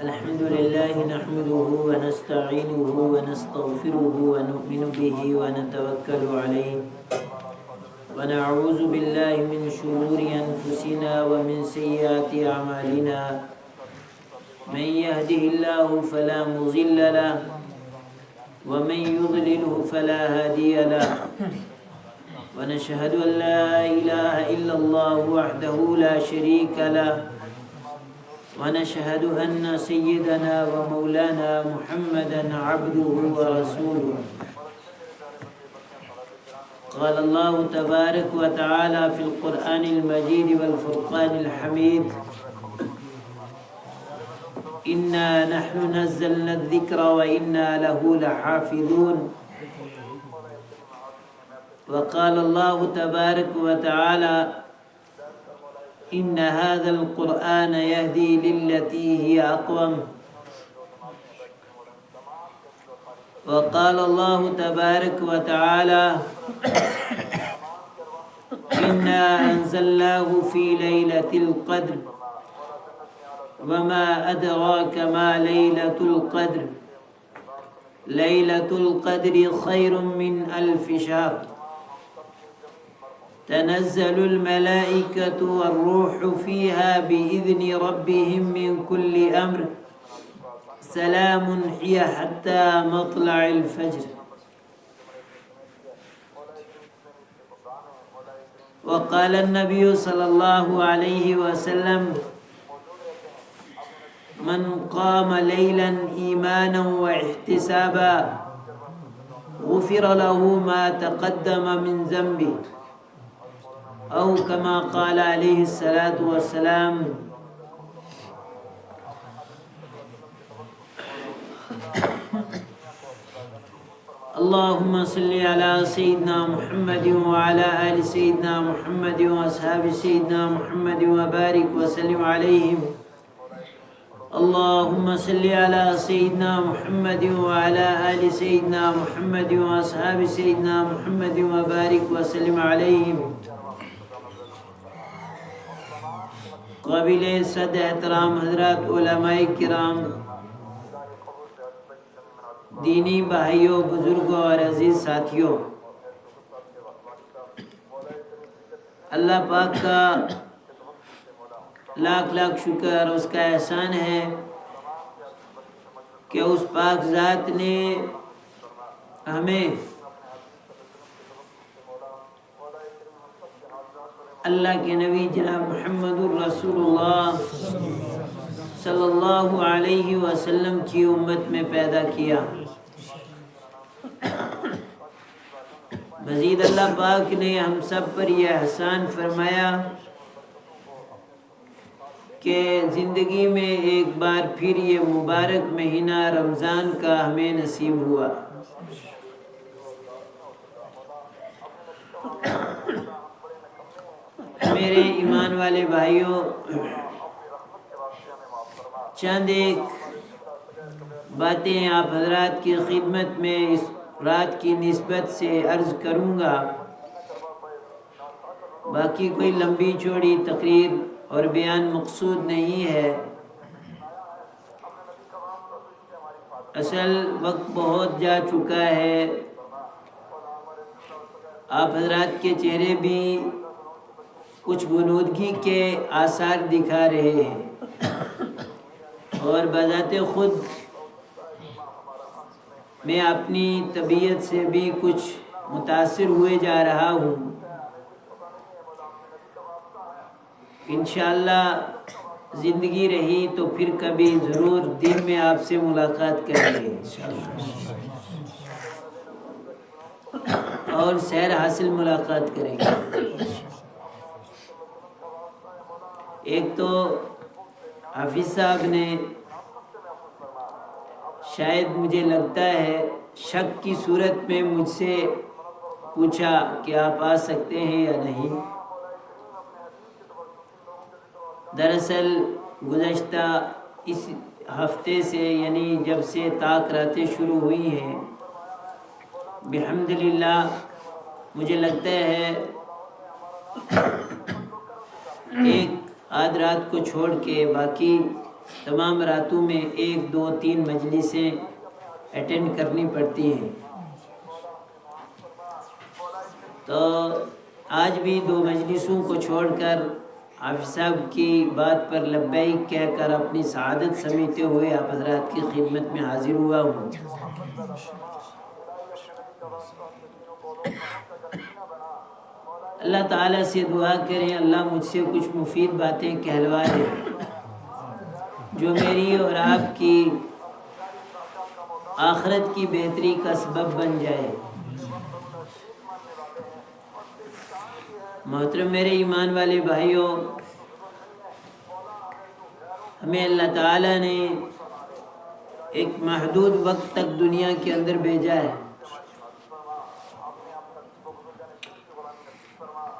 الحمد لله نحمده ونستعينه ونستغفره ونؤمن به ونتوكل عليه ونعوذ بالله من شرور أنفسنا ومن سيئات أعمالنا من يهده الله فلا مضل له ومن يضلله فلا هادي له ونشهد أن لا إله إلا الله وحده لا شريك له ونشهد أن سيدنا ومولانا محمدا عبده ورسوله قال الله تبارك وتعالى في القرآن المجيد والفرقان الحميد إنا نحن نزلنا الذكر وإنا له لحافظون وقال الله تبارك وتعالى إن هذا القرآن يهدي للتي هي أقوم وقال الله تبارك وتعالى إنا أنزلناه في ليلة القدر وما أدراك ما ليلة القدر ليلة القدر خير من 1000 شهر تنزل الملائكة والروح فيها بإذن ربهم من كل أمر سلام هي حتى مطلع الفجر وقال النبي صلى الله عليه وسلم من قام ليلا إيمانا واحتسابا غفر له ما تقدم من ذنبه أو كما قال عليه الصلاة والسلام اللهم صل على سيدنا محمد وعلى آل سيدنا محمد وأصحاب سيدنا محمد وبارك وسلم عليهم اللهم صل على سيدنا محمد وعلى آل سيدنا محمد وأصحاب سيدنا محمد وبارك وسلم عليهم قابل صد احترام حضرات علماء کرام، دینی بھائیوں، بزرگوں اور عزیز ساتھیوں، اللہ پاک کا لاکھ لاکھ شکر، اس کا احسان ہے کہ اس پاک ذات نے ہمیں اللہ کے نبی جناب محمد الرسول اللہ صلی اللہ علیہ وسلم کی امت میں پیدا کیا۔ مزید اللہ پاک نے ہم سب پر یہ احسان فرمایا کہ زندگی میں ایک بار پھر یہ مبارک مہینہ رمضان کا ہمیں نصیب ہوا۔ میرے ایمان والے بھائیوں، چند ایک باتیں آپ حضرات کی خدمت میں اس رات کی نسبت سے عرض کروں گا، باقی کوئی لمبی چوڑی تقریر اور بیان مقصود نہیں ہے۔ اصل وقت بہت جا چکا ہے، آپ حضرات کے چہرے بھی کچھ غنودگی کے آثار دکھا رہے ہیں اور بذات خود میں اپنی طبیعت سے بھی کچھ متاثر ہوئے جا رہا ہوں۔ انشاءاللہ زندگی رہی تو پھر کبھی ضرور دن میں آپ سے ملاقات کریں گے اور سیر حاصل ملاقات کریں گے۔ ایک تو حافظ صاحب نے شاید مجھے لگتا ہے شک کی صورت میں مجھ سے پوچھا کہ آپ آ سکتے ہیں یا نہیں۔ دراصل گزشتہ اس ہفتے سے، یعنی جب سے طاق راتیں شروع ہوئی ہیں، بحمدللہ مجھے لگتا ہے ایک آدھ رات کو چھوڑ کے باقی تمام راتوں میں 1 2 3 مجلسیں اٹینڈ کرنی پڑتی ہیں، تو آج بھی 2 مجلسوں کو چھوڑ کر حافظ صاحب کی بات پر لبیک کہہ کر اپنی سعادت سمیٹے ہوئے آپ حضرات کی خدمت میں حاضر ہوا ہوں۔ اللہ تعالیٰ سے دعا کریں اللہ مجھ سے کچھ مفید باتیں کہلوا دے جو میری اور آپ کی آخرت کی بہتری کا سبب بن جائے۔ محترم میرے ایمان والے بھائیوں، ہمیں اللہ تعالیٰ نے ایک محدود وقت تک دنیا کے اندر بھیجا ہے۔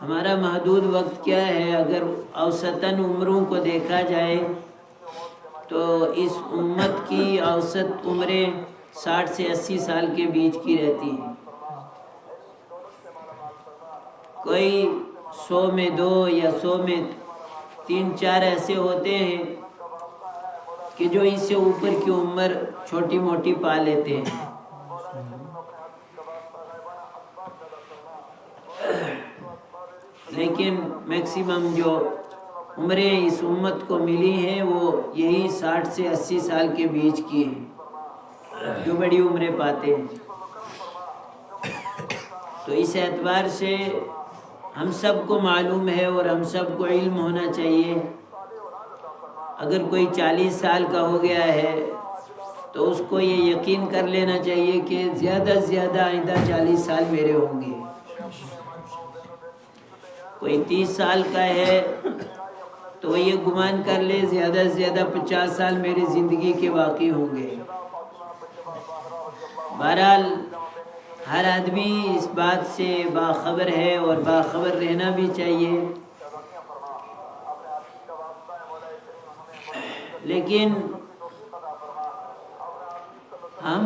ہمارا محدود وقت کیا ہے؟ اگر اوسطاً عمروں کو دیکھا جائے تو اس امت کی اوسط عمریں 60 سے 80 سال کے بیچ کی رہتی ہیں۔ کوئی 100 میں 2 یا 100 میں 3 4 ایسے ہوتے ہیں کہ جو اس سے اوپر کی عمر چھوٹی موٹی پا لیتے ہیں، لیکن میکسیمم جو عمریں اس امت کو ملی ہیں وہ یہی 60 سے 80 سال کے بیچ کی ہیں جو بڑی عمریں پاتے ہیں۔ تو اس اعتبار سے ہم سب کو معلوم ہے اور ہم سب کو علم ہونا چاہیے، اگر کوئی 40 سال کا ہو گیا ہے تو اس کو یہ یقین کر لینا چاہیے کہ زیادہ سے زیادہ آئندہ 40 سال میرے ہوں گے۔ کوئی 30 سال کا ہے تو یہ گمان کر لے زیادہ سے زیادہ 50 سال میری زندگی کے باقی ہوں گے۔ بہرحال ہر آدمی اس بات سے باخبر ہے اور باخبر رہنا بھی چاہیے، لیکن ہم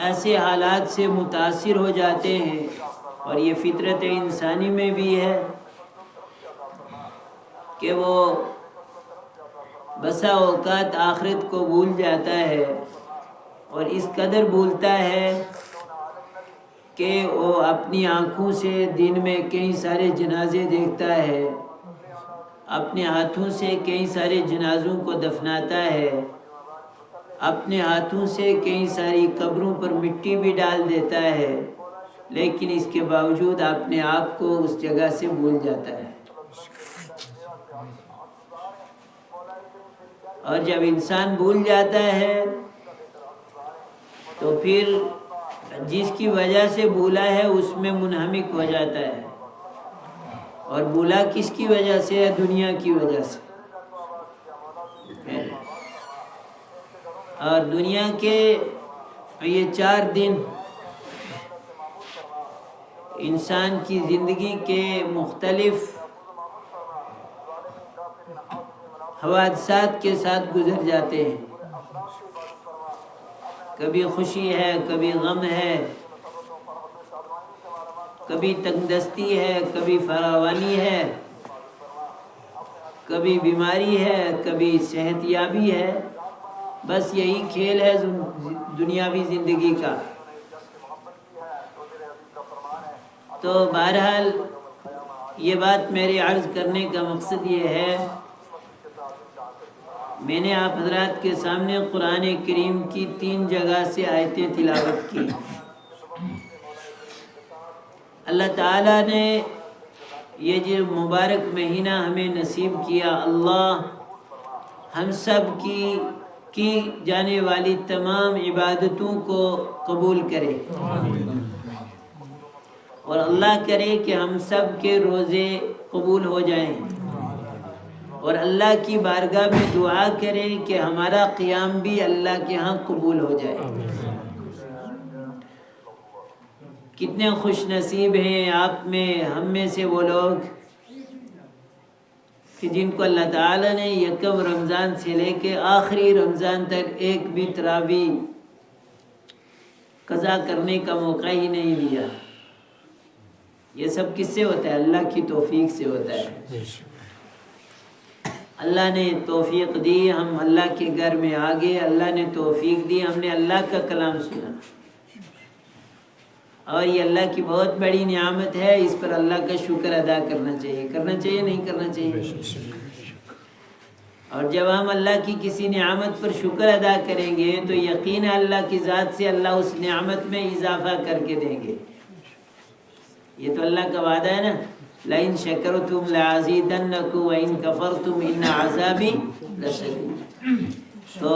ایسے حالات سے متاثر ہو جاتے ہیں اور یہ فطرت انسانی میں بھی ہے کہ وہ بسا اوقات آخرت کو بھول جاتا ہے، اور اس قدر بھولتا ہے کہ وہ اپنی آنکھوں سے دن میں کئی سارے جنازے دیکھتا ہے، اپنے ہاتھوں سے کئی سارے جنازوں کو دفناتا ہے، اپنے ہاتھوں سے کئی ساری قبروں پر مٹی بھی ڈال دیتا ہے، لیکن اس کے باوجود اپنے آپ کو اس جگہ سے بھول جاتا ہے۔ اور جب انسان بھول جاتا ہے تو پھر جس کی وجہ سے بھولا ہے اس میں منہمک ہو جاتا ہے، اور بھولا کس کی وجہ سے ہے؟ دنیا کی وجہ سے۔ اور دنیا کے یہ 4 دن انسان کی زندگی کے مختلف حوادثات کے ساتھ گزر جاتے ہیں، کبھی خوشی ہے، کبھی غم ہے، کبھی تنگ دستی ہے، کبھی فراوانی ہے، کبھی بیماری ہے، کبھی صحت یابی ہے، بس یہی کھیل ہے دنیاوی زندگی کا۔ تو بہرحال یہ بات میرے عرض کرنے کا مقصد یہ ہے، میں نے آپ حضرات کے سامنے قرآن کریم کی 3 جگہ سے آیتیں تلاوت کی۔ اللہ تعالیٰ نے یہ جو مبارک مہینہ ہمیں نصیب کیا، اللہ ہم سب کی جانے والی تمام عبادتوں کو قبول کرے، اور اللہ کرے کہ ہم سب کے روزے قبول ہو جائیں، اور اللہ کی بارگاہ میں دعا کرے کہ ہمارا قیام بھی اللہ کے ہاں قبول ہو جائے۔ کتنے خوش نصیب ہیں آپ میں ہم میں سے وہ لوگ کہ جن کو اللہ تعالیٰ نے یکم رمضان سے لے کے آخری رمضان تک ایک بھی تراویح قضا کرنے کا موقع ہی نہیں دیا۔ یہ سب کس سے ہوتا ہے؟ اللہ کی توفیق سے ہوتا ہے۔ اللہ نے توفیق دی، ہم اللہ کے گھر میں آ گئے، اللہ نے توفیق دی، ہم نے اللہ کا کلام سنا، اور یہ اللہ کی بہت بڑی نعمت ہے، اس پر اللہ کا شکر ادا کرنا چاہیے، کرنا چاہیے نہیں کرنا چاہیے؟ اور جب ہم اللہ کی کسی نعمت پر شکر ادا کریں گے تو یقین اللہ کی ذات سے اللہ اس نعمت میں اضافہ کر کے دیں گے۔ یہ تو اللہ کا وعدہ ہے نا، لَإِن شَكَرْتُمْ لَأَزِيدَنَّكُمْ وَإِن كَفَرْتُمْ إِنَّ عَذَابِي لَشَدِيدٌ۔ تو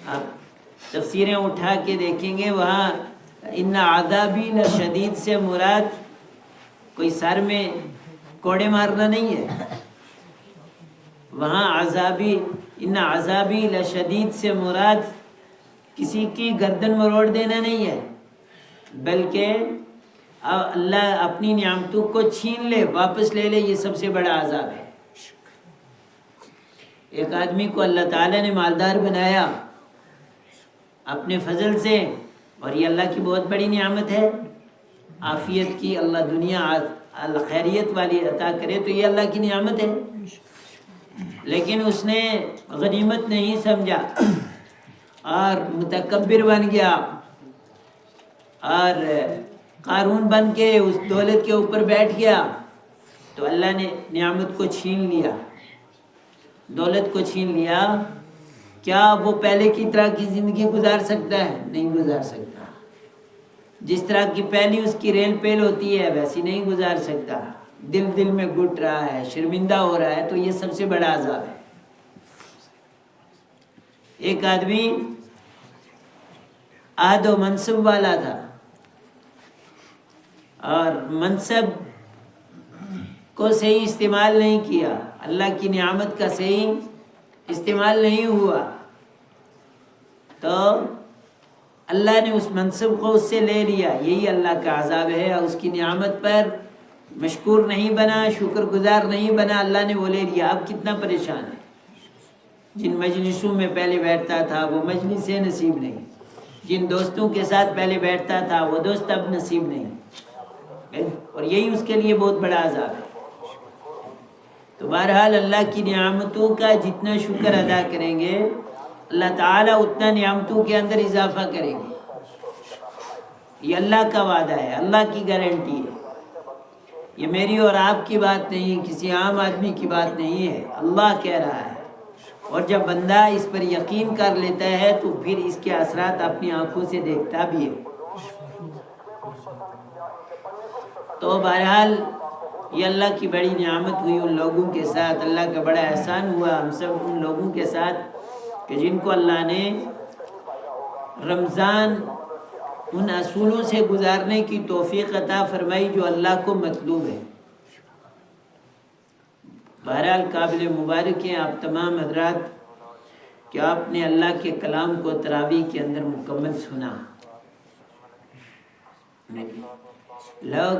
آپ تفسیریں اٹھا کے دیکھیں گے، وہاں ان عذابی لشدید سے مراد کوئی سر میں کوڑے مارنا نہیں ہے، وہاں عذابی ان عذابی لشدید سے مراد کسی کی گردن مروڑ دینا نہیں ہے، بلکہ اللہ اپنی نعمتوں کو چھین لے، واپس لے لے، یہ سب سے بڑا عذاب ہے۔ ایک آدمی کو اللہ تعالیٰ نے مالدار بنایا اپنے فضل سے، اور یہ اللہ کی بہت بڑی نعمت ہے، عافیت کی، اللہ دنیا خیریت والی عطا کرے تو یہ اللہ کی نعمت ہے، لیکن اس نے غنیمت نہیں سمجھا اور متکبر بن گیا اور قارون بن کے اس دولت کے اوپر بیٹھ گیا، تو اللہ نے نعمت کو چھین لیا، دولت کو چھین لیا۔ کیا وہ پہلے کی طرح کی زندگی گزار سکتا ہے؟ نہیں گزار سکتا۔ جس طرح کی پہلی اس کی ریل پیل ہوتی ہے ویسی نہیں گزار سکتا، دل دل میں گھٹ رہا ہے، شرمندہ ہو رہا ہے، تو یہ سب سے بڑا عذاب ہے۔ ایک آدمی عہد و منصب والا تھا، اور منصب کو صحیح استعمال نہیں کیا، اللہ کی نعمت کا صحیح استعمال نہیں ہوا، تو اللہ نے اس منصب کو اس سے لے لیا، یہی اللہ کا عذاب ہے۔ اور اس کی نعمت پر مشکور نہیں بنا، شکر گزار نہیں بنا، اللہ نے وہ لے لیا، اب کتنا پریشان ہے۔ جن مجلسوں میں پہلے بیٹھتا تھا وہ مجلسیں نصیب نہیں، جن دوستوں کے ساتھ پہلے بیٹھتا تھا وہ دوست اب نصیب نہیں، اور یہی اس کے لیے بہت بڑا عذاب ہے۔ تو بہرحال اللہ کی نعمتوں کا جتنا شکر ادا کریں گے اللہ تعالیٰ اتنا نعمتوں کے اندر اضافہ کریں گے، یہ اللہ کا وعدہ ہے، اللہ کی گارنٹی ہے، یہ میری اور آپ کی بات نہیں، کسی عام آدمی کی بات نہیں ہے، اللہ کہہ رہا ہے۔ اور جب بندہ اس پر یقین کر لیتا ہے تو پھر اس کے اثرات اپنی آنکھوں سے دیکھتا بھی ہے۔ تو بہرحال یہ اللہ کی بڑی نعمت ہوئی ان لوگوں کے ساتھ، اللہ کا بڑا احسان ہوا ہم سب ان لوگوں کے ساتھ کہ جن کو اللہ نے رمضان ان اصولوں سے گزارنے کی توفیق عطا فرمائی جو اللہ کو مطلوب ہے۔ بہرحال قابل مبارک ہیں آپ تمام حضرات کہ آپ نے اللہ کے کلام کو تراویح کے اندر مکمل سنا۔ لوگ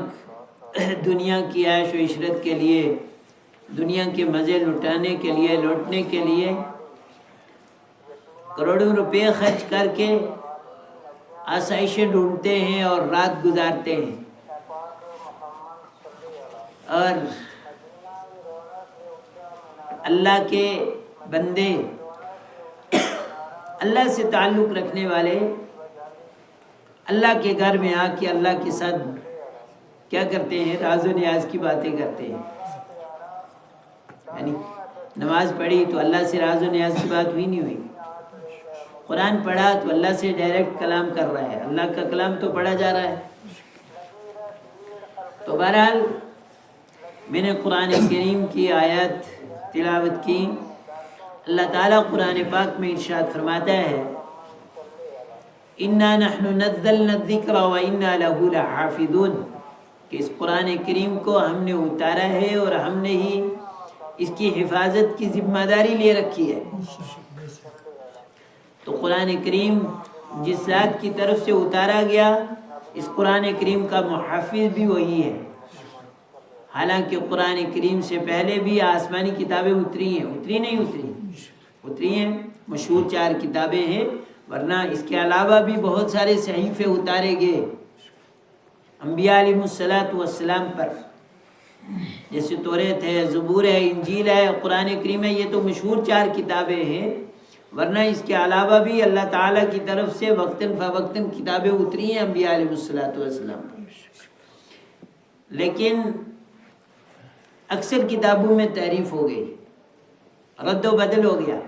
دنیا کی عیش و عشرت کے لیے، دنیا کے مزے لٹانے کے لیے، لوٹنے کے لیے کروڑوں روپے خرچ کر کے آسائشیں ڈھونڈتے ہیں اور رات گزارتے ہیں، اور اللہ کے بندے، اللہ سے تعلق رکھنے والے اللہ کے گھر میں آ کے اللہ کے ساتھ کیا کرتے ہیں؟ راز و نیاز کی باتیں کرتے ہیں، یعنی نماز پڑھی تو اللہ سے راز و نیاز کی بات ہوئی نہیں ہوئی، قرآن پڑھا تو اللہ سے ڈائریکٹ کلام کر رہا ہے، اللہ کا کلام تو پڑھا جا رہا ہے۔ تو بہرحال میں نے قرآن کریم کی آیات تلاوت کی۔ اللہ تعالیٰ قرآن پاک میں ارشاد فرماتا ہے اِنَّا نَحْنُ نَزَّلْنَا الذِّكْرَ وَإِنَّا لَهُ لَحَافِظُونَ، کہ اس قرآن کریم کو ہم نے اتارا ہے اور ہم نے ہی اس کی حفاظت کی ذمہ داری لے رکھی ہے۔ تو قرآن کریم جس ذات کی طرف سے اتارا گیا، اس قرآن کریم کا محافظ بھی وہی ہے۔ حالانکہ قرآن کریم سے پہلے بھی آسمانی کتابیں اتری ہیں، اتری نہیں اتری، اتری ہیں، مشہور 4 کتابیں ہیں، ورنہ اس کے علاوہ بھی بہت سارے صحیفے اتارے گئے انبیاء علیہ الصلوۃ والسلام پر، جیسے توریت ہے، زبور ہے، انجیل ہے، قرآن کریم ہے، یہ تو مشہور 4 کتابیں ہیں، ورنہ اس کے علاوہ بھی اللہ تعالیٰ کی طرف سے وقتاً فوقتاً کتابیں اتری ہیں انبیاء علیہ الصلوۃ والسلام پر، لیکن اکثر کتابوں میں تحریف ہو گئی، رد و بدل ہو گیا۔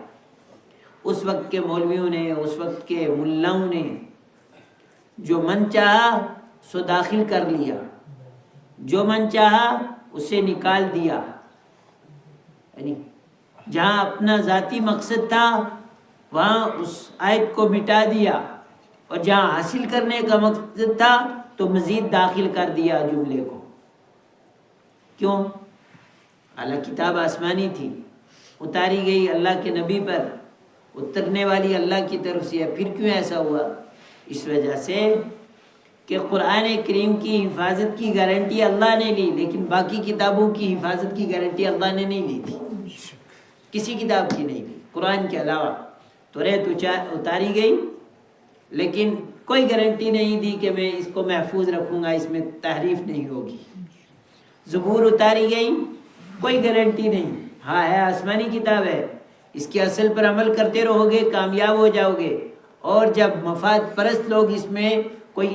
اس وقت کے مولویوں نے، اس وقت کے ملاؤں نے جو من چاہا سو داخل کر لیا، جو من چاہا اسے نکال دیا، یعنی جہاں اپنا ذاتی مقصد تھا وہاں اس آیت کو مٹا دیا، اور جہاں حاصل کرنے کا مقصد تھا تو مزید داخل کر دیا جملے کو۔ کیوں؟ اعلیٰ کتاب آسمانی تھی، اتاری گئی اللہ کے نبی پر، اترنے والی اللہ کی طرف سے ہے۔ پھر کیوں ایسا ہوا؟ اس وجہ سے کہ قرآن کریم کی حفاظت کی گارنٹی اللہ نے لی، لیکن باقی کتابوں کی حفاظت کی گارنٹی اللہ نے نہیں لی تھی، کسی کتاب کی نہیں لی قرآن کے علاوہ۔ توریت اتاری گئی لیکن کوئی گارنٹی نہیں دی کہ میں اس کو محفوظ رکھوں گا، اس میں تحریف نہیں ہوگی۔ زبور اتاری گئی، کوئی گارنٹی نہیں، ہاں ہے آسمانی کتاب ہے، اس کے اصل پر عمل کرتے رہو گے کامیاب ہو جاؤ گے، اور جب مفاد پرست لوگ اس میں کوئی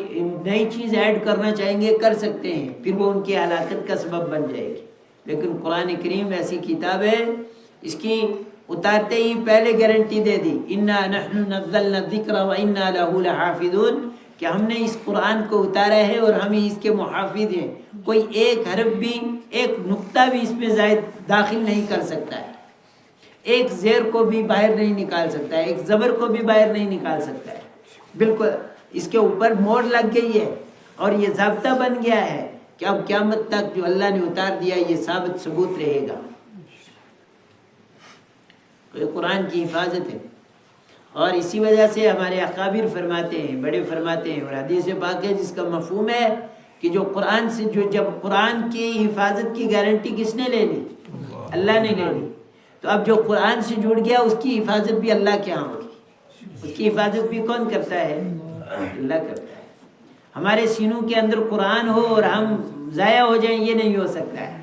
نئی چیز ایڈ کرنا چاہیں گے کر سکتے ہیں، پھر وہ ان کی ہلاکت کا سبب بن جائے گی۔ لیکن قرآن کریم ایسی کتاب ہے، اس کی اتارتے ہی پہلے گارنٹی دے دی، انا نحن نزلنا الذکر وانا لہ لحافظون، کہ ہم نے اس قرآن کو اتارا ہے اور ہم ہی اس کے محافظ ہیں، کوئی ایک حرف بھی، ایک نقطہ بھی اس میں زائد داخل نہیں کر سکتا ہے، ایک زیر کو بھی باہر نہیں نکال سکتا ہے، ایک زبر کو بھی باہر نہیں نکال سکتا ہے، بالکل اس کے اوپر مور لگ گئی ہے، اور یہ ضابطہ بن گیا ہے کہ اب قیامت تک جو اللہ نے اتار دیا یہ ثبوت رہے گا۔ تو یہ قرآن کی حفاظت ہے، اور اسی وجہ سے ہمارے اکابر فرماتے ہیں، بڑے فرماتے ہیں، اور حدیث پاک ہے جس کا مفہوم ہے کہ جو قرآن سے جب قرآن کی حفاظت کی گارنٹی کس نے لے لی؟ اللہ نے لے لی، تو اب جو قرآن سے جڑ گیا اس کی حفاظت بھی اللہ کے ہاں ہوگی۔ اس کی حفاظت بھی کون کرتا ہے؟ اللہ کرتا ہے۔ ہمارے سینوں کے اندر قرآن ہو اور ہم ضائع ہو جائیں، یہ نہیں ہو سکتا ہے،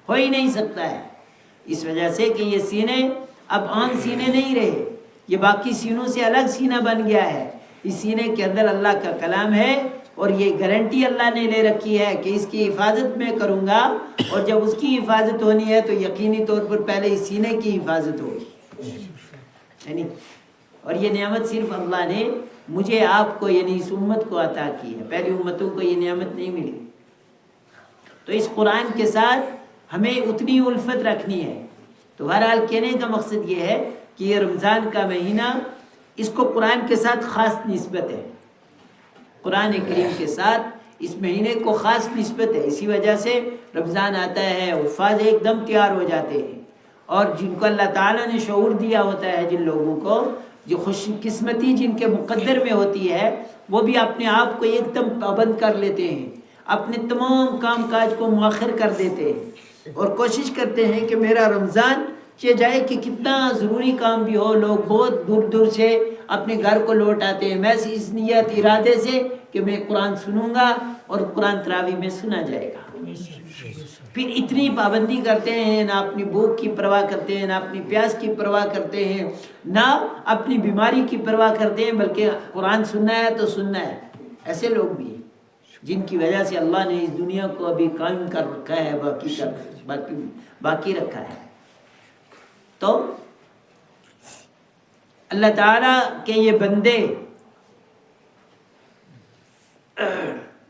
ہو ہی نہیں سکتا ہے، اس وجہ سے کہ یہ سینے اب عام سینے نہیں رہے، یہ باقی سینوں سے الگ سینہ بن گیا ہے۔ اس سینے کے اندر اللہ کا کلام ہے، اور یہ گارنٹی اللہ نے لے رکھی ہے کہ اس کی حفاظت میں کروں گا، اور جب اس کی حفاظت ہونی ہے تو یقینی طور پر پہلے اس سینے کی حفاظت ہوگی، یعنی اور یہ نعمت صرف اللہ نے مجھے آپ کو یعنی اس امت کو عطا کی ہے، پہلی امتوں کو یہ نعمت نہیں ملی۔ تو اس قرآن کے ساتھ ہمیں اتنی الفت رکھنی ہے۔ تو بہرحال کہنے کا مقصد یہ ہے کہ یہ رمضان کا مہینہ، اس کو قرآن کے ساتھ خاص نسبت ہے، قرآن کریم کے ساتھ اس مہینے کو خاص نسبت ہے، اسی وجہ سے رمضان آتا ہے حفاظ ایک دم تیار ہو جاتے ہیں، اور جن کو اللہ تعالیٰ نے شعور دیا ہوتا ہے، جن لوگوں کو جو خوش قسمتی جن کے مقدر میں ہوتی ہے، وہ بھی اپنے آپ کو ایک دم پابند کر لیتے ہیں، اپنے تمام کام کاج کو مؤخر کر دیتے ہیں، اور کوشش کرتے ہیں کہ میرا رمضان چاہے کہ کتنا ضروری کام بھی ہو، لوگ بہت دور دور سے اپنے گھر کو لوٹ آتے ہیں، میں اس نیت ارادے سے کہ میں قرآن سنوں گا، اور قرآن تراویح میں سنا جائے گا۔ پھر اتنی پابندی کرتے ہیں، نہ اپنی بھوک کی پرواہ کرتے ہیں، نہ اپنی پیاس کی پرواہ کرتے ہیں، نہ اپنی بیماری کی پرواہ کرتے ہیں، بلکہ قرآن سننا ہے تو سننا ہے۔ ایسے لوگ بھی ہیں جن کی وجہ سے اللہ نے اس دنیا کو ابھی قائم کر رکھا ہے، باقی رکھا ہے۔ تو اللہ تعالیٰ کے یہ بندے،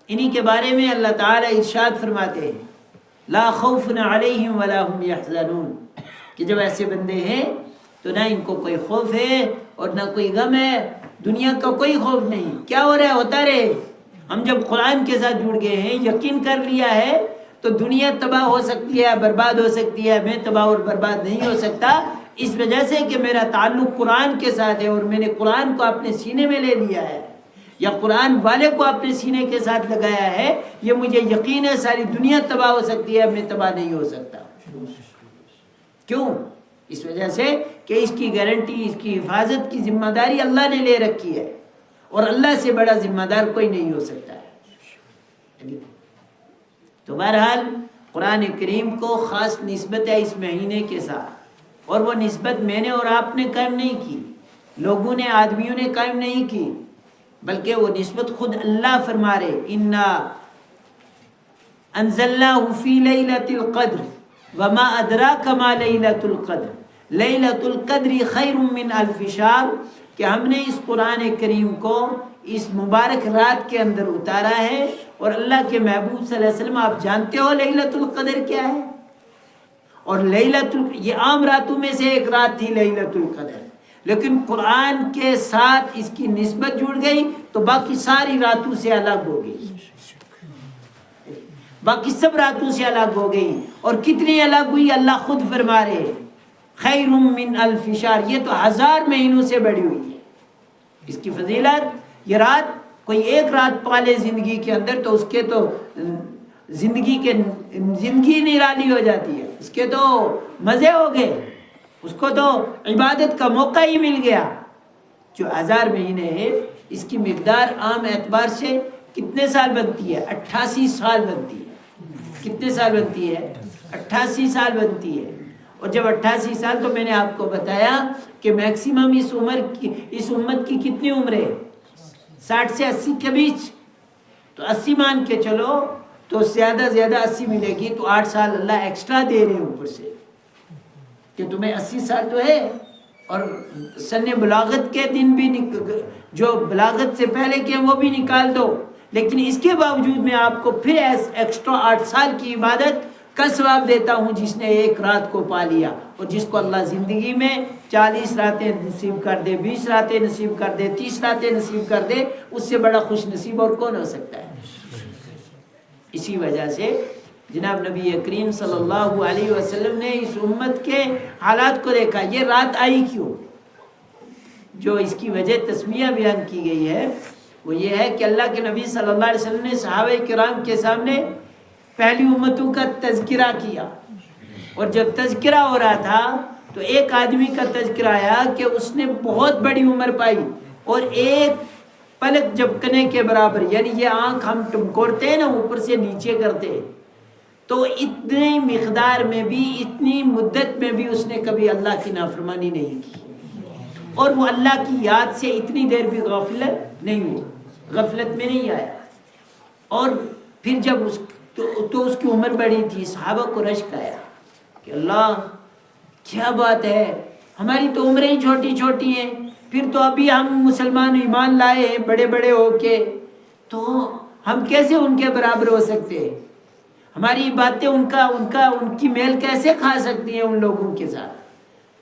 انہی کے بارے میں اللہ تعالیٰ ارشاد فرماتے ہیں، لا خوف علیہم ولا هم یحزنون، کہ جب ایسے بندے ہیں تو نہ ان کو کوئی خوف ہے اور نہ کوئی غم ہے، دنیا کا کوئی خوف نہیں، کیا ہو رہا ہے ہوتا رہے۔ ہم جب قرآن کے ساتھ جڑ گئے ہیں، یقین کر لیا ہے، تو دنیا تباہ ہو سکتی ہے، برباد ہو سکتی ہے، میں تباہ اور برباد نہیں ہو سکتا، اس وجہ سے کہ میرا تعلق قرآن کے ساتھ ہے، اور میں نے قرآن کو اپنے سینے میں لے لیا ہے، یا قرآن والے کو اپنے سینے کے ساتھ لگایا ہے، یہ مجھے یقین ہے ساری دنیا تباہ ہو سکتی ہے، میں تباہ نہیں ہو سکتا۔ کیوں؟ اس وجہ سے کہ اس کی گارنٹی، اس کی حفاظت کی ذمہ داری اللہ نے لے رکھی ہے، اور اللہ سے بڑا ذمہ دار کوئی نہیں ہو سکتا ہے۔ تو بہرحال قرآن کریم کو خاص نسبت ہے اس مہینے کے ساتھ، اور وہ نسبت میں نے اور آپ نے قائم نہیں کی، لوگوں نے، آدمیوں نے قائم نہیں کی، بلکہ وہ نسبت خود اللہ فرما رہے، انا انزلناہ فی لیلۃ القدر وما ادراک ما لیلۃ القدر لیلۃ القدر خیر من الف شہر، کہ ہم نے اس قرآن کریم کو اس مبارک رات کے اندر اتارا ہے، اور اللہ کے محبوب صلی اللہ علیہ وسلم آپ جانتے ہو لیلۃ القدر کیا ہے؟ اور یہ عام راتوں میں سے ایک رات تھی لیلۃ القدر، لیکن قرآن کے ساتھ اس کی نسبت جڑ گئی تو باقی ساری راتوں سے الگ ہو گئی، باقی سب راتوں سے الگ ہو گئی، اور کتنی الگ ہوئی اللہ خود فرما رہے، خیر من الف شہر، یہ تو 1000 مہینوں سے بڑی ہوئی ہے اس کی فضیلت۔ یہ رات کوئی ایک رات پالے زندگی کے اندر تو اس کے تو زندگی نرالی ہو جاتی ہے، اس کے تو مزے ہو گئے، اس کو تو عبادت کا موقع ہی مل گیا۔ جو 1000 مہینے ہے اس کی مقدار عام اعتبار سے کتنے سال بنتی ہے؟ 88 سال بنتی ہے۔ کتنے سال بنتی ہے؟ 88 سال بنتی ہے۔ اور جب 88 سال، تو میں نے آپ کو بتایا کہ میکسیمم اس امت کی کتنی عمر ہے؟ 60 سے 80 کے بیچ، تو 80 مان کے چلو، تو زیادہ 80 ملے گی، تو 8 سال اللہ ایکسٹرا دے رہے ہیں اوپر سے، کہ تمہیں 80 سال تو ہے، اور سن بلاغت کے دن بھی جو بلاغت سے پہلے کے وہ بھی نکال دو، لیکن اس کے باوجود میں آپ کو پھر ایکسٹرا 8 سال کی عبادت کا ثواب دیتا ہوں جس نے ایک رات کو پا لیا، اور جس کو اللہ زندگی میں 40 راتیں نصیب کر دے، 20 راتیں نصیب کر دے، 30 راتیں نصیب کر دے، اس سے بڑا خوش نصیب اور کون ہو سکتا ہے؟ اسی وجہ سے جناب نبی کریم صلی اللہ علیہ وسلم نے اس امت کے حالات کو دیکھا، یہ رات آئی کیوں؟ جو اس کی وجہ تسمیہ بیان کی گئی ہے وہ یہ ہے کہ اللہ کے نبی صلی اللہ علیہ وسلم نے صحابہ کرام کے سامنے پہلی امتوں کا تذکرہ کیا، اور جب تذکرہ ہو رہا تھا تو ایک آدمی کا تذکرہ آیا کہ اس نے بہت بڑی عمر پائی، اور ایک پلک جھپکنے کے برابر، یعنی یہ آنکھ ہم ٹمکوڑتے ہیں نا اوپر سے نیچے کرتے ہیں، تو اتنی مقدار میں بھی، اتنی مدت میں بھی اس نے کبھی اللہ کی نافرمانی نہیں کی، اور وہ اللہ کی یاد سے اتنی دیر بھی غفلت نہیں ہوئی، غفلت میں نہیں آیا۔ اور پھر جب تو اس کی عمر بڑی تھی، صحابہ کو رشک آیا کہ اللہ کیا بات ہے، ہماری تو عمریں ہی چھوٹی چھوٹی ہیں، پھر تو ابھی ہم مسلمان ایمان لائے ہیں بڑے بڑے ہو کے، تو ہم کیسے ان کے برابر ہو سکتے ہیں؟ ہماری باتیں ان کی میل کیسے کھا سکتی ہیں ان لوگوں کے ساتھ؟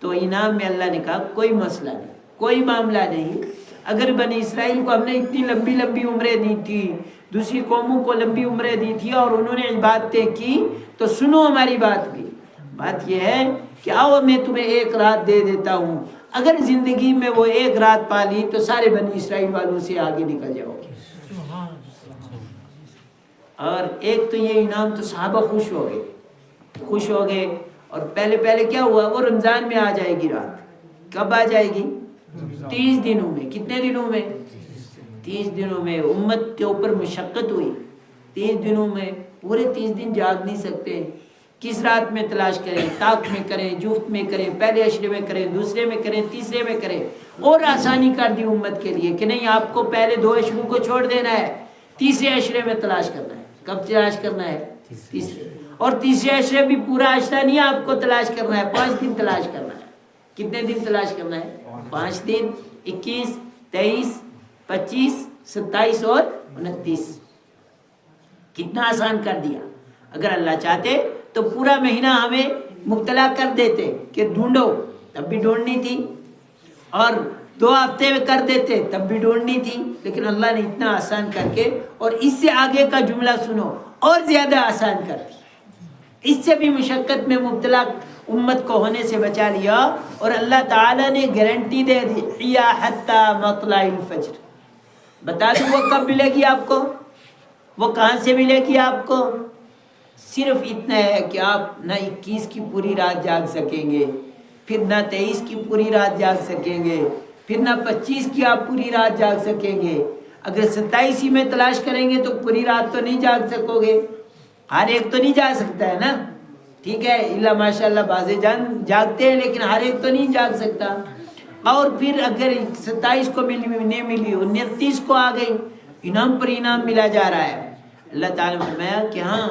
تو انعام میں اللہ نے کہا کوئی مسئلہ نہیں، کوئی معاملہ نہیں، اگر بنی اسرائیل کو ہم نے اتنی لمبی لمبی عمریں دی تھی، دوسری قوموں کو لمبی عمریں دی تھی، اور انہوں نے عبادتیں کی، تو سنو ہماری بات بھی۔ بات یہ ہے کہ آؤ میں تمہیں ایک رات دے دیتا ہوں، اگر زندگی میں وہ ایک رات پا لی تو سارے بنی اسرائیل والوں سے آگے نکل جاؤ گے۔ اور ایک تو یہ انعام، تو صحابہ خوش ہو گئے، اور پہلے کیا ہوا، وہ رمضان میں آ جائے گی رات، کب آ جائے گی؟ 30 دنوں میں۔ کتنے دنوں میں؟ 30 دنوں میں امت کے اوپر مشقت ہوئی، 30 دنوں میں، پورے 30 دن جاگ نہیں سکتے، کس رات میں تلاش کریں، طاق میں کریں، جفت میں کریں، پہلے عشرے میں کریں، دوسرے میں کریں، تیسرے میں کریں، اور آسانی کر دی امت کے لیے کہ نہیں، آپ کو پہلے 2 عشروں کو چھوڑ دینا ہے، تیسرے عشرے میں تلاش کرنا ہے۔ کب تلاش کرنا ہے؟ تیسرے، اور تیسرے عشرے بھی پورا عشرہ نہیں آپ کو تلاش کرنا ہے، 5 دن تلاش کرنا ہے۔ کتنے دن تلاش کرنا ہے؟ 5 دن، 21، 23، 25، 27 اور 29۔ کتنا آسان کر دیا۔ اگر اللہ چاہتے تو پورا مہینہ ہمیں مبتلا کر دیتے کہ ڈھونڈو، تب بھی ڈھونڈنی تھی، اور 2 ہفتے میں کر دیتے تب بھی ڈھونڈنی تھی، لیکن اللہ نے اتنا آسان کر کے، اور اس سے آگے کا جملہ سنو، اور زیادہ آسان کر دی، اس سے بھی مشقت میں مبتلا امت کو ہونے سے بچا لیا، اور اللہ تعالیٰ نے گارنٹی دے دی، یا حتی مطلع الفجر، بتا دوں وہ کب ملے گی آپ کو، وہ کہاں سے ملے گی آپ کو؟ صرف اتنا ہے کہ آپ نہ 21 کی پوری رات جاگ سکیں گے، پھر نہ 23 کی پوری رات جاگ سکیں گے، پھر نہ 25 کی آپ پوری رات جاگ سکیں گے، اگر 27 ہی میں تلاش کریں گے تو پوری رات تو نہیں جاگ سکو گے، ہر ایک تو نہیں جا سکتا ہے نا، ٹھیک ہے، اللہ ماشاء اللہ بازے جان جاگتے ہیں لیکن ہر ایک تو نہیں جاگ سکتا۔ اور پھر اگر 27 کو نہیں ملی، 29 کو آ گئی، انعام پر انعام ملا جا رہا ہے۔ اللہ تعالیٰ نے فرمایا کہ ہاں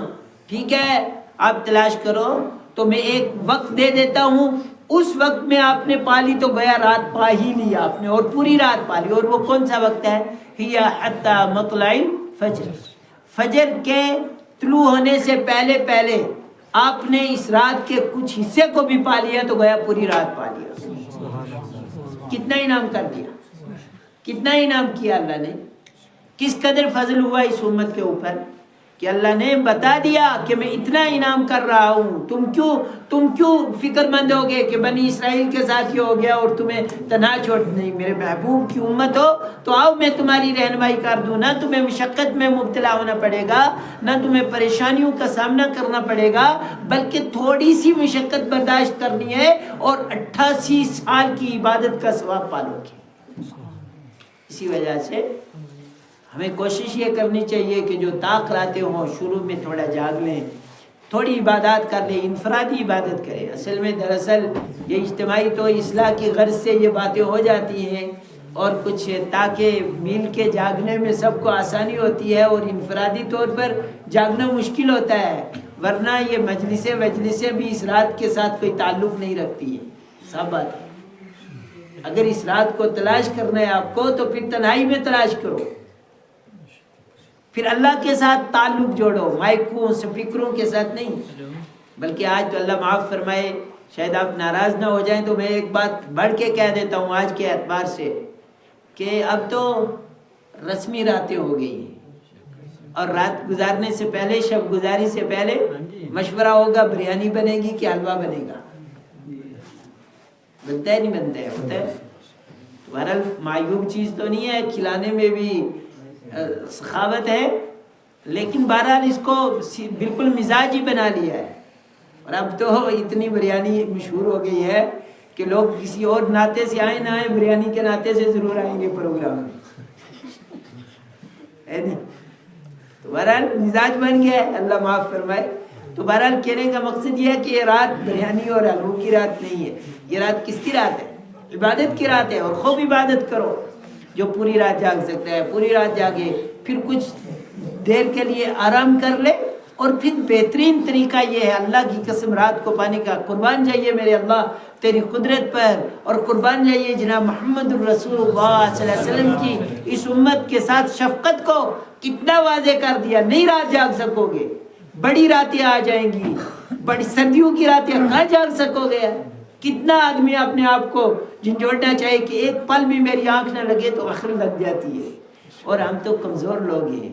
ٹھیک ہے آپ تلاش کرو، تو میں ایک وقت دے دیتا ہوں، اس وقت میں آپ نے پالی تو گیا رات پا ہی لی آپ نے، اور پوری رات پالی۔ اور وہ کون سا وقت ہے؟ ہیا حتی مطلع الفجر، فجر کے طلوع ہونے سے پہلے پہلے آپ نے اس رات کے کچھ حصے کو بھی پا لیا تو گیا پوری رات پا لیا۔ کتنا انعام کر دیا، کتنا انعام کیا اللہ نے، کس قدر فضل ہوا اس امت کے اوپر کہ اللہ نے بتا دیا کہ میں اتنا انعام کر رہا ہوں۔ تم کیوں فکر مند ہوگے کہ بنی اسرائیل کے ساتھ یہ ہو گیا اور تمہیں تنہا چھوڑ؟ نہیں، میرے محبوب کی امت ہو تو آؤ میں تمہاری رہنمائی کر دوں، نہ تمہیں مشقت میں مبتلا ہونا پڑے گا، نہ تمہیں پریشانیوں کا سامنا کرنا پڑے گا، بلکہ تھوڑی سی مشقت برداشت کرنی ہے اور 88 سال کی عبادت کا ثواب پالو گے۔ اسی وجہ سے ہمیں کوشش یہ کرنی چاہیے کہ جو طاق لاتے ہوں شروع میں تھوڑا جاگ لیں، تھوڑی عبادات کر لیں، انفرادی عبادت کریں۔ اصل میں دراصل یہ اجتماعی تو اصلاح کی غرض سے یہ باتیں ہو جاتی ہیں، اور کچھ تاکہ مل کے جاگنے میں سب کو آسانی ہوتی ہے، اور انفرادی طور پر جاگنا مشکل ہوتا ہے، ورنہ یہ مجلسیں بھی اس رات کے ساتھ کوئی تعلق نہیں رکھتی ہے، صاحب بات ہے۔ اگر اس رات کو تلاش کرنا ہے آپ کو تو پھر تنہائی میں تلاش کرو، پھر اللہ کے ساتھ تعلق جوڑو، مائکوں سپیکروں کے ساتھ نہیں۔ بلکہ آج تو اللہ معاف فرمائے، شاید آپ ناراض نہ ہو جائیں تو میں ایک بات بڑھ کے کہہ دیتا ہوں آج کے اعتبار سے، کہ اب تو رسمی راتیں ہو گئی ہیں، اور رات گزارنے سے پہلے، شب گزاری سے پہلے مشورہ ہوگا بریانی بنے گی کہ حلوہ بنے گا، بنتا ہے نہیں بنتا ہے، ہوتا ہے۔ بہرحال معیوب چیز تو نہیں ہے، کھلانے میں بھی سخاوت ہے، لیکن بہرحال اس کو بالکل مزاج ہی بنا لیا ہے۔ اور اب تو اتنی بریانی مشہور ہو گئی ہے کہ لوگ کسی اور ناطے سے آئیں نہ آئیں، بریانی کے ناطے سے ضرور آئیں گے پروگرام میں۔ تو بہرحال مزاج بن گیا ہے، اللہ معاف فرمائے۔ تو بہرحال کہنے کا مقصد یہ ہے کہ یہ رات بریانی اور حلووں کی رات نہیں ہے، یہ رات کس کی رات ہے؟ عبادت کی رات ہے، اور خوب عبادت کرو۔ جو پوری رات جاگ سکتا ہے پوری رات جاگے، پھر کچھ دیر کے لیے آرام کر لے، اور پھر بہترین طریقہ یہ ہے، اللہ کی قسم رات کو پانے کا، قربان جائیے میرے اللہ تیری قدرت پر، اور قربان جائیے جناب محمد الرسول اللہ صلی اللہ علیہ وسلم کی اس امت کے ساتھ شفقت کو کتنا واضح کر دیا۔ نہیں رات جاگ سکو گے، بڑی راتیں آ جائیں گی، بڑی سردیوں کی راتیں کہاں جاگ سکو گے؟ کتنا آدمی اپنے آپ کو جھنجھوڑنا چاہے کہ ایک پل بھی میری آنکھ نہ لگے تو آخر لگ جاتی ہے، اور ہم تو کمزور لوگ ہیں،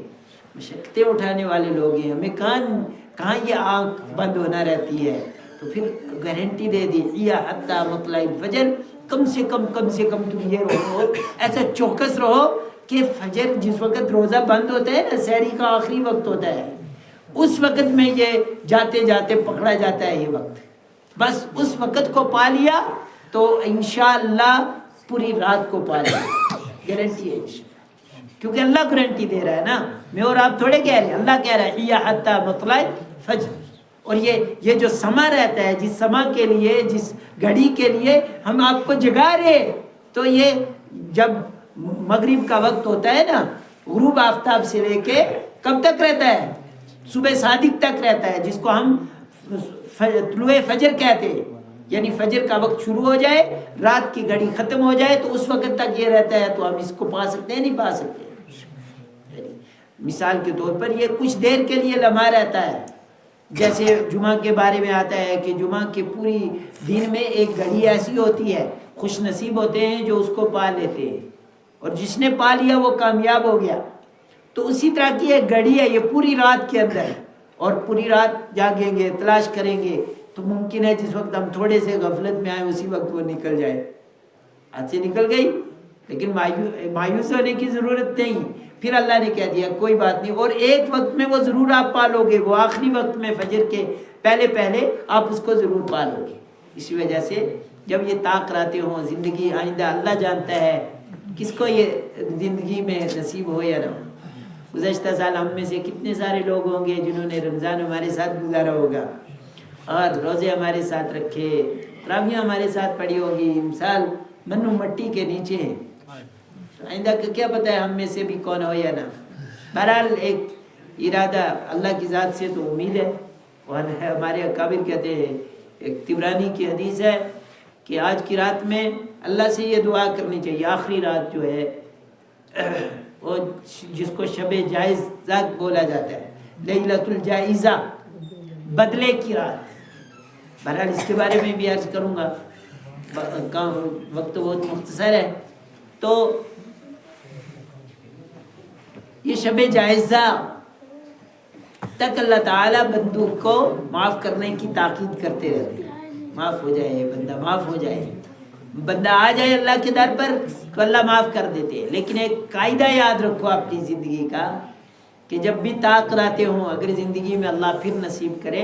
مشقتیں اٹھانے والے لوگ ہیں، ہمیں کہاں یہ آنکھ بند ہونا رہتی ہے۔ تو پھر گارنٹی دے دی یا حتی مطلع الفجر، کم سے کم تم یہ رہو، ایسا چوکس رہو کہ فجر جس وقت روزہ بند ہوتا ہے نا، سحری کا آخری وقت ہوتا ہے، اس وقت میں یہ جاتے جاتے پکڑا جاتا ہے یہ وقت، بس اس وقت کو پا لیا تو انشاءاللہ پوری رات کو پا لیا، گارنٹی ہے، کیونکہ اللہ گارنٹی دے رہا ہے نا، میں اور آپ تھوڑے کہہ رہے ہیں، اللہ کہہ رہا ہے یا حتی مطلع الفجر۔ اور یہ جو سما رہتا ہے، جس سما کے لیے، جس گھڑی کے لیے ہم آپ کو جگا رہے، تو یہ جب مغرب کا وقت ہوتا ہے نا، غروب آفتاب سے لے کے کب تک رہتا ہے؟ صبح صادق تک رہتا ہے، جس کو ہم طلوع فجر کہتے ہیں، یعنی فجر کا وقت شروع ہو جائے، رات کی گھڑی ختم ہو جائے تو اس وقت تک یہ رہتا ہے، تو ہم اس کو پا سکتے ہیں نہیں پا سکتے۔ مثال کے طور پر یہ کچھ دیر کے لیے لمحہ رہتا ہے، جیسے جمعہ کے بارے میں آتا ہے کہ جمعہ کے پوری دن میں ایک گھڑی ایسی ہوتی ہے، خوش نصیب ہوتے ہیں جو اس کو پا لیتے ہیں، اور جس نے پا لیا وہ کامیاب ہو گیا۔ تو اسی طرح کی ایک گھڑی ہے یہ پوری رات کے اندر، اور پوری رات جاگیں گے، تلاش کریں گے، تو ممکن ہے جس وقت ہم تھوڑے سے غفلت میں آئیں اسی وقت وہ نکل جائے، ہاتھ سے نکل گئی، لیکن مایوس ہونے کی ضرورت نہیں، پھر اللہ نے کہہ دیا کوئی بات نہیں، اور ایک وقت میں وہ ضرور آپ پالو گے، وہ آخری وقت میں فجر کے پہلے آپ اس کو ضرور پالو گے۔ اسی وجہ سے جب یہ طاق راتیں ہوں، زندگی آئندہ اللہ جانتا ہے کس کو یہ زندگی میں نصیب ہو یا نہ ہو، گزشتہ سال ہم میں سے کتنے سارے لوگ ہوں گے جنہوں نے رمضان ہمارے ساتھ گزارا ہوگا اور روزے ہمارے ساتھ رکھے، تراویح ہمارے ساتھ پڑھی ہوگی، مثال منو مٹی کے نیچے ہیں، آئندہ کا کیا پتہ ہے ہم میں سے بھی کون ہو یا نہ۔ بہرحال ایک ارادہ اللہ کی ذات سے تو امید ہے، اور ہمارے اکابر کہتے ہیں، ایک طبرانی کی حدیث ہے کہ آج کی رات میں اللہ سے یہ دعا کرنی چاہیے، آخری رات جو ہے وہ جس کو شب جائزہ بولا جاتا ہے، لیلۃ الجائزہ، بدلے کی رات۔ بہرحال اس کے بارے میں بھی عرض کروں گا، وقت بہت مختصر ہے۔ تو یہ شب جائزہ تک اللہ تعالیٰ بندوں کو معاف کرنے کی تاکید کرتے رہتے ہیں، معاف ہو جائے بندہ، معاف ہو جائے بندہ، آ جائے اللہ کے در پر تو اللہ معاف کر دیتے ہیں۔ لیکن ایک قاعدہ یاد رکھو اپنی زندگی کا کہ جب بھی طاق راتیں ہوں، اگر زندگی میں اللہ پھر نصیب کرے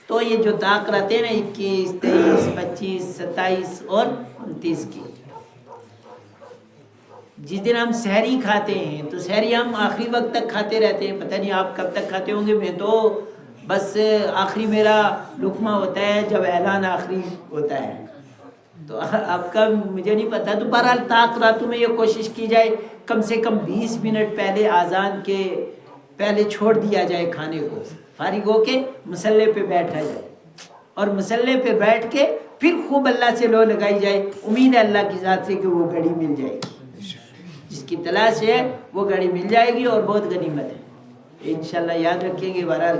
تو یہ جو طاق راتیں نا 21، 23، 25، 27 اور 29 کی، جس دن ہم سحری کھاتے ہیں تو سحری ہم آخری وقت تک کھاتے رہتے ہیں، پتہ نہیں آپ کب تک کھاتے ہوں گے، میں تو بس آخری میرا لقمہ ہوتا ہے جب اعلان آخری ہوتا ہے، تو آپ کا مجھے نہیں پتا۔ تو بہرحال طاق راتوں میں یہ کوشش کی جائے کم سے کم 20 منٹ پہلے اذان کے پہلے چھوڑ دیا جائے کھانے کو، فارغ ہو کے مصلے پہ بیٹھا جائے، اور مصلے پہ بیٹھ کے پھر خوب اللہ سے لو لگائی جائے، امید ہے اللہ کی ذات سے کہ وہ گھڑی مل جائے گی، جس کی تلاش ہے وہ گھڑی مل جائے گی، اور بہت غنیمت ہے انشاءاللہ، یاد رکھیں گے۔ بہرحال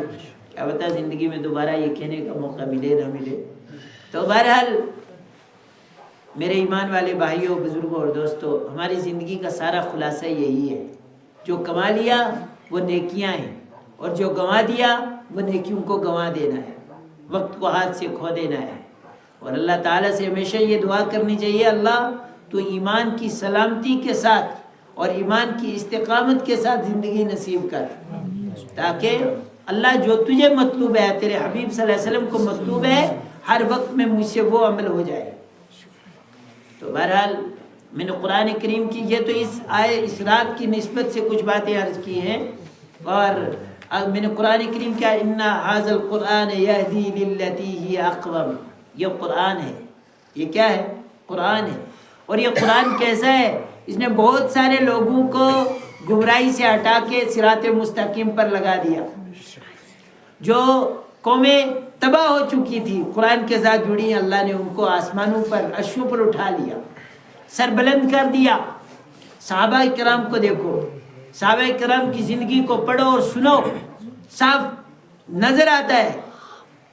کیا پتہ زندگی میں دوبارہ یہ کہنے کا موقع ملے نہ ملے۔ تو بہرحال میرے ایمان والے بھائیوں، بزرگوں اور دوستوں، ہماری زندگی کا سارا خلاصہ یہی ہے، جو کما لیا وہ نیکیاں ہیں، اور جو گنوا دیا وہ نیکیوں کو گنوا دینا ہے، وقت کو ہاتھ سے کھو دینا ہے۔ اور اللہ تعالیٰ سے ہمیشہ یہ دعا کرنی چاہیے، اللہ تو ایمان کی سلامتی کے ساتھ اور ایمان کی استقامت کے ساتھ زندگی نصیب کر، تاکہ اللہ جو تجھے مطلوب ہے، تیرے حبیب صلی اللہ علیہ وسلم کو مطلوب ہے، ہر وقت میں مجھ سے وہ عمل ہو جائے۔ تو بہرحال میں نے قرآن کریم کی یہ تو اس رات کی نسبت سے کچھ باتیں عرض کی ہیں، اور میں نے قرآن کریم کیا اِنَّ هَذَا الْقُرْآنَ يَهْدِي لِلَّتِي هِيَ أَقْوَمُ، یہ قرآن ہے، یہ کیا ہے؟ قرآن ہے۔ اور یہ قرآن کیسا ہے؟ اس نے بہت سارے لوگوں کو گمراہی سے ہٹا کے صراط مستقیم پر لگا دیا۔ جو قومیں تباہ ہو چکی تھی قرآن کے ساتھ جڑی، اللہ نے ان کو آسمانوں پر، عرشوں پر اٹھا لیا، سر بلند کر دیا۔ صحابہ کرام کو دیکھو، صحابہ کرام کی زندگی کو پڑھو اور سنو، صاف نظر آتا ہے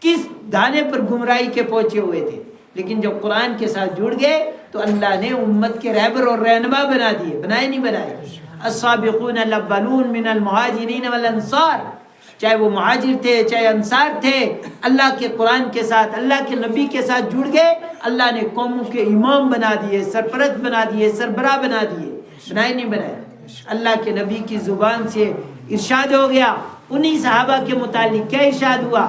کس دھانے پر گمراہی کے پہنچے ہوئے تھے، لیکن جب قرآن کے ساتھ جڑ گئے تو اللہ نے امت کے رہبر اور رہنما بنا دیے، بنائے نہیں بنائے۔ السابقون الاولون من المہاجرین والانصار، چاہے وہ مہاجر تھے چاہے انصار تھے، اللہ کے قرآن کے ساتھ، اللہ کے نبی کے ساتھ جڑ گئے، اللہ نے قوموں کے امام بنا دیے، سرپرست بنا دیے، سربراہ بنا دیے، بنائے نہیں بنائے۔ اللہ کے نبی کی زبان سے ارشاد ہو گیا، انہی صحابہ کے متعلق کیا ارشاد ہوا؟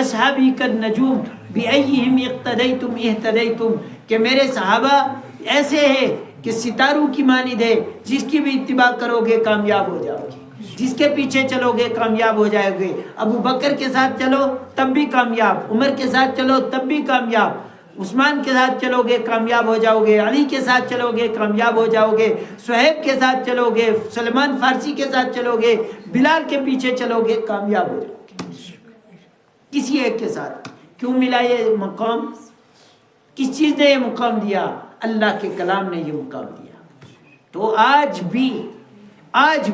اصحابی کالنجوم بأیہم اقتدیتم اہتدیتم، کہ میرے صحابہ ایسے ہیں کہ ستاروں کی مانند ہے، جس کی بھی اتباع کرو گے کامیاب ہو جاؤ گے، جس کے پیچھے چلو گے کامیاب ہو جائے گے۔ ابو بکر کے ساتھ چلو تب بھی کامیاب، عمر کے ساتھ چلو تب بھی کامیاب، عثمان کے ساتھ چلو گے کامیاب ہو جاؤ گے، علی کے ساتھ چلو گے کامیاب ہو جاؤ گے، صہیب کے ساتھ چلو گے، سلمان فارسی کے ساتھ چلو گے، بلال کے پیچھے چلو گے کامیاب ہو جاؤ گے۔ کسی ایک کے ساتھ کیوں ملا یہ مقام؟ کس چیز نے یہ مقام دیا؟ اللہ کے کلام نے یہ مقام دیا۔ تو آج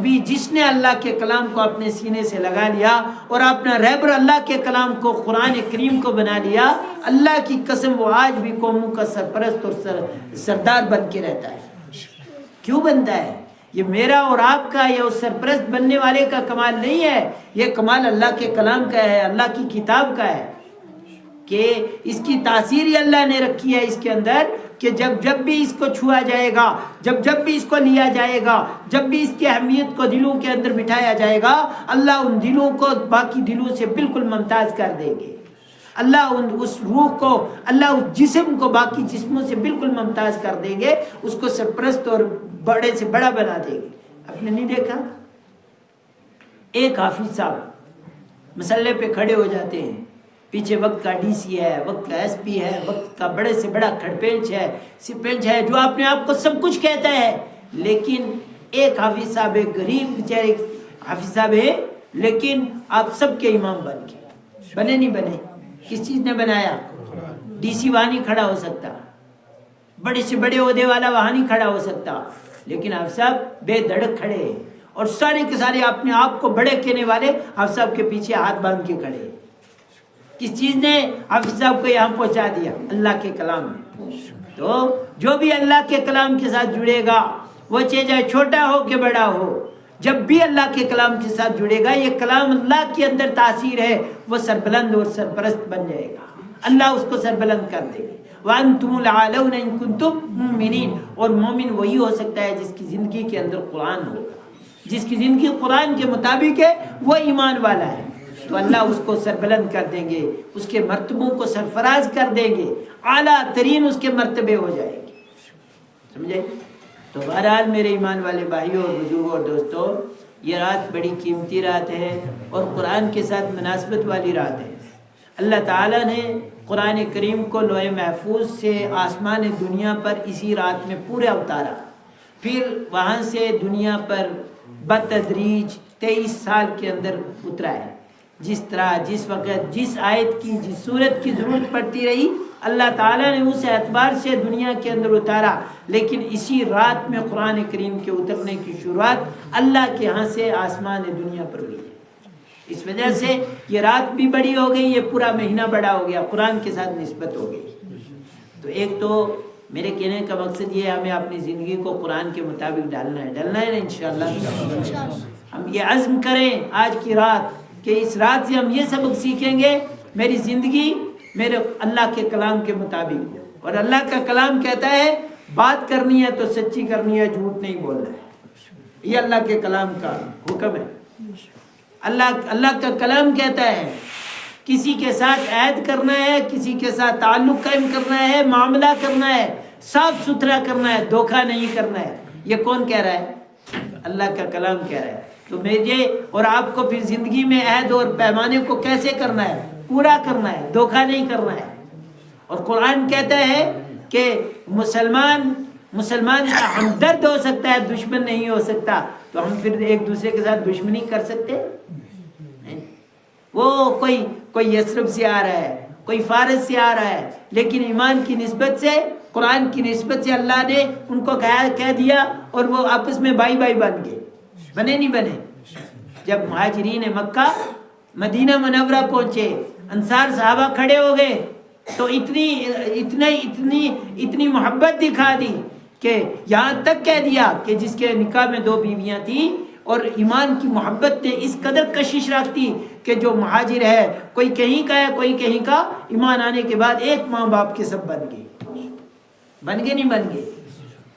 بھی جس نے اللہ کے کلام کو اپنے سینے سے لگا لیا اور اپنا رہبر اللہ کے کلام کو، قرآن کریم کو بنا لیا، اللہ کی قسم وہ آج بھی قوموں کا سرپرست اور سردار بن کے رہتا ہے۔ کیوں بنتا ہے؟ یہ میرا اور آپ کا، یہ اس سرپرست بننے والے کا کمال نہیں ہے، یہ کمال اللہ کے کلام کا ہے، اللہ کی کتاب کا ہے، کہ اس کی تاثیر ہی اللہ نے رکھی ہے اس کے اندر، کہ جب بھی اس کو چھوا جائے گا، جب بھی اس کو لیا جائے گا، جب بھی اس کی اہمیت کو دلوں کے اندر بٹھایا جائے گا، اللہ ان دلوں کو باقی دلوں سے بالکل ممتاز کر دیں گے، اللہ اس روح کو، اللہ اس جسم کو باقی جسموں سے بالکل ممتاز کر دیں گے، اس کو سرپرست اور بڑے سے بڑا بنا دیں گے۔ آپ نے نہیں دیکھا ایک حافظ صاحب مسلح پہ کھڑے ہو جاتے ہیں، پیچھے وقت کا ڈی سی ہے، وقت کا ایس پی ہے، وقت کا بڑے سے بڑا کھڑپینچ ہے، سپنچ ہے، جو اپنے آپ کو سب کچھ کہتا ہے، لیکن ایک حافظ صاحب ایک غریب بیچارے حافظ صاحب ہے، لیکن آپ سب کے امام بن گئے، بنے نہیں بنے؟ کس چیز نے بنایا؟ ڈی سی وہاں نہیں کھڑا ہو سکتا، بڑے سے بڑے عہدے والا وہاں نہیں کھڑا ہو سکتا، لیکن حافظ صاحب بے دھڑک کھڑے ہیں، اور سارے کے سارے اپنے آپ کو بڑے کہنے والے حافظ صاحب کے پیچھے ہاتھ باندھ کے کھڑے ہیں۔ کس چیز نے حافظ صاحب کو یہاں پہنچا دیا؟ اللہ کے کلام میں۔ تو جو بھی اللہ کے کلام کے ساتھ جڑے گا، وہ چاہے چھوٹا ہو کہ بڑا ہو، جب بھی اللہ کے کلام کے ساتھ جڑے گا، یہ کلام اللہ کے اندر تاثیر ہے، وہ سربلند اور سرپرست بن جائے گا، اللہ اس کو سربلند کر دے گا۔ وَأَنْتُمُ الْأَعْلَوْنَ إِن كُنتُم مُؤْمِنِينَ۔ اور مومن وہی ہو سکتا ہے جس کی زندگی کے اندر قرآن ہوگا، جس کی زندگی قرآن کے مطابق ہے، وہ ایمان والا ہے، تو اللہ اس کو سربلند کر دیں گے، اس کے مرتبوں کو سرفراز کر دیں گے، اعلیٰ ترین اس کے مرتبے ہو جائیں گے، سمجھے؟ تو بہرحال میرے ایمان والے بھائیوں اور بزرگوں اور دوستوں، یہ رات بڑی قیمتی رات ہے اور قرآن کے ساتھ مناسبت والی رات ہے۔ اللہ تعالیٰ نے قرآن کریم کو لوح محفوظ سے آسمان دنیا پر اسی رات میں پورا اتارا، پھر وہاں سے دنیا پر بتدریج 23 سال کے اندر اترا ہے۔ جس طرح جس وقت جس آیت کی جس صورت کی ضرورت پڑتی رہی، اللہ تعالیٰ نے اس اعتبار سے دنیا کے اندر اتارا، لیکن اسی رات میں قرآن کریم کے اترنے کی شروعات اللہ کے ہاں سے آسمان دنیا پر ہوئی ہے۔ اس وجہ سے یہ رات بھی بڑی ہو گئی، یہ پورا مہینہ بڑا ہو گیا، قرآن کے ساتھ نسبت ہو گئی۔ تو ایک تو میرے کہنے کا مقصد یہ ہے، ہمیں اپنی زندگی کو قرآن کے مطابق ڈالنا ہے نا انشاءاللہ۔ ہم یہ عزم کریں آج کی رات کہ اس رات سے ہم یہ سبق سیکھیں گے، میری زندگی میرے اللہ کے کلام کے مطابق ہو، اور اللہ کا کلام کہتا ہے بات کرنی ہے تو سچی کرنی ہے، جھوٹ نہیں بولنا ہے، یہ اللہ کے کلام کا حکم ہے۔ اللہ کا کلام کہتا ہے کسی کے ساتھ عہد کرنا ہے، کسی کے ساتھ تعلق قائم کرنا ہے، معاملہ کرنا ہے، صاف ستھرا کرنا ہے، دھوکہ نہیں کرنا ہے۔ یہ کون کہہ رہا ہے؟ اللہ کا کلام کہہ رہا ہے۔ تو مجھے اور آپ کو پھر زندگی میں عہد اور پیمانے کو کیسے کرنا ہے؟ پورا کرنا ہے، دھوکہ نہیں کرنا ہے۔ اور قرآن کہتا ہے کہ مسلمان کا ہمدرد ہو سکتا ہے، دشمن نہیں ہو سکتا، تو ہم پھر ایک دوسرے کے ساتھ دشمنی کر سکتے؟ وہ کوئی یثرب سے آ رہا ہے، کوئی فارس سے آ رہا ہے، لیکن ایمان کی نسبت سے، قرآن کی نسبت سے اللہ نے ان کو کہہ دیا، اور وہ آپس میں بھائی بھائی بن گئے، بنے نہیں بنے؟ جب مہاجرین مکہ مدینہ منورہ پہنچے، انصار صحابہ کھڑے ہو گئے، تو اتنی محبت دکھا دی کہ یہاں تک کہہ دیا کہ جس کے نکاح میں 2 بیویاں تھیں، اور ایمان کی محبت نے اس قدر کشش رکھ دی کہ جو مہاجر ہے، کوئی کہیں کا ہے کوئی کہیں کا، ایمان آنے کے بعد ایک ماں باپ کے سب بن گئے۔ بن گئے نہیں بن گئے؟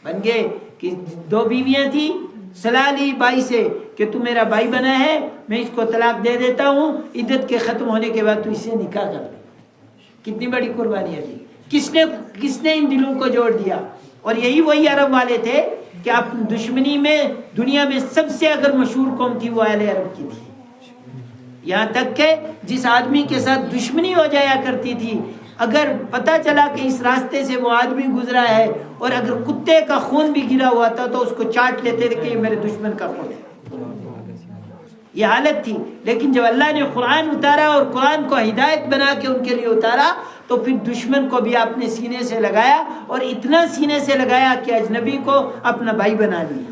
بن گئے کہ 2 بیویاں تھیں، صلاح لی بھائی سے کہ تو میرا بھائی بنا ہے، میں اس کو طلاق دے دیتا ہوں، عدت کے ختم ہونے کے بعد تو اس سے نکاح کر لے۔ کتنی بڑی قربانیاں تھی، کس نے ان دلوں کو جوڑ دیا؟ اور یہی وہی عرب والے تھے کہ آپ دشمنی میں دنیا میں سب سے اگر مشہور قوم تھی وہ اہل عرب کی تھی، یہاں تک کہ جس آدمی کے ساتھ دشمنی ہو جایا کرتی تھی، اگر پتہ چلا کہ اس راستے سے وہ آدمی گزرا ہے، اور اگر کتے کا خون بھی گرا ہوا تھا تو اس کو چاٹ لیتے تھے کہ یہ میرے دشمن کا خون ہے، یہ حالت تھی۔ لیکن جب اللہ نے قرآن اتارا اور قرآن کو ہدایت بنا کے ان کے لیے اتارا، تو پھر دشمن کو بھی اپنے سینے سے لگایا، اور اتنا سینے سے لگایا کہ اجنبی کو اپنا بھائی بنا لیا۔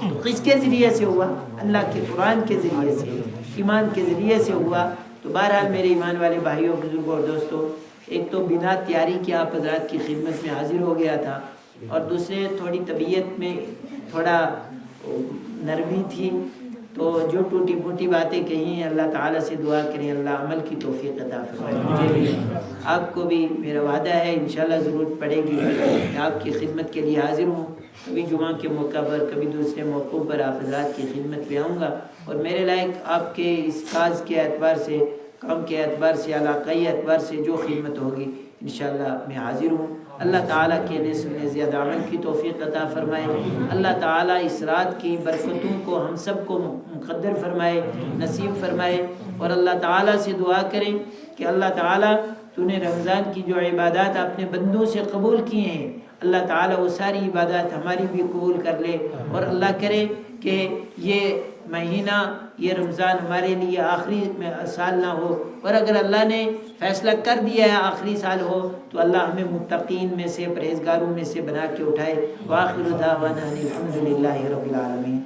تو کس کے ذریعے سے ہوا؟ اللہ کے قرآن کے ذریعے سے، ایمان کے ذریعے سے ہوا۔ تو بہرحال میرے ایمان والے بھائیوں، بزرگوں اور دوستوں، ایک تو بنا تیاری کے آپ حضرات کی خدمت میں حاضر ہو گیا تھا، اور دوسرے تھوڑی طبیعت میں تھوڑا نرمی تھی، تو جو ٹوٹی پھوٹی باتیں کہی ہیں، اللہ تعالیٰ سے دعا کریں اللہ عمل کی توفیق عطا فرمائے۔ مجھے بھی آپ کو بھی میرا وعدہ ہے انشاءاللہ ضرورت پڑے گی کہ آپ کی خدمت کے لیے حاضر ہوں، کبھی جمعہ کے موقع پر، کبھی دوسرے موقعوں پر آپ حضرات کی خدمت میں آؤں گا، اور میرے لائق آپ کے اس کاز کے اعتبار سے، کام کے اعتبار سے، علاقائی اعتبار سے جو خدمت ہوگی انشاءاللہ میں حاضر ہوں۔ اللہ تعالیٰ کے نسبت زیادہ عمل کی توفیق عطا فرمائے۔ اللہ تعالیٰ اس رات کی برکتوں کو ہم سب کو مقدر فرمائے، نصیب فرمائے، اور اللہ تعالیٰ سے دعا کریں کہ اللہ تعالیٰ تو نے رمضان کی جو عبادات اپنے بندوں سے قبول کیے ہیں، اللہ تعالیٰ وہ ساری عبادات ہماری بھی قبول کر لے، اور اللہ کرے کہ یہ مہینہ، یہ رمضان ہمارے لیے آخری سال نہ ہو، اور اگر اللہ نے فیصلہ کر دیا ہے آخری سال ہو تو اللہ ہمیں متقین میں سے، پرہیزگاروں میں سے بنا کے اٹھائے۔ وآخر دعوانا الحمدللہ رب العالمین۔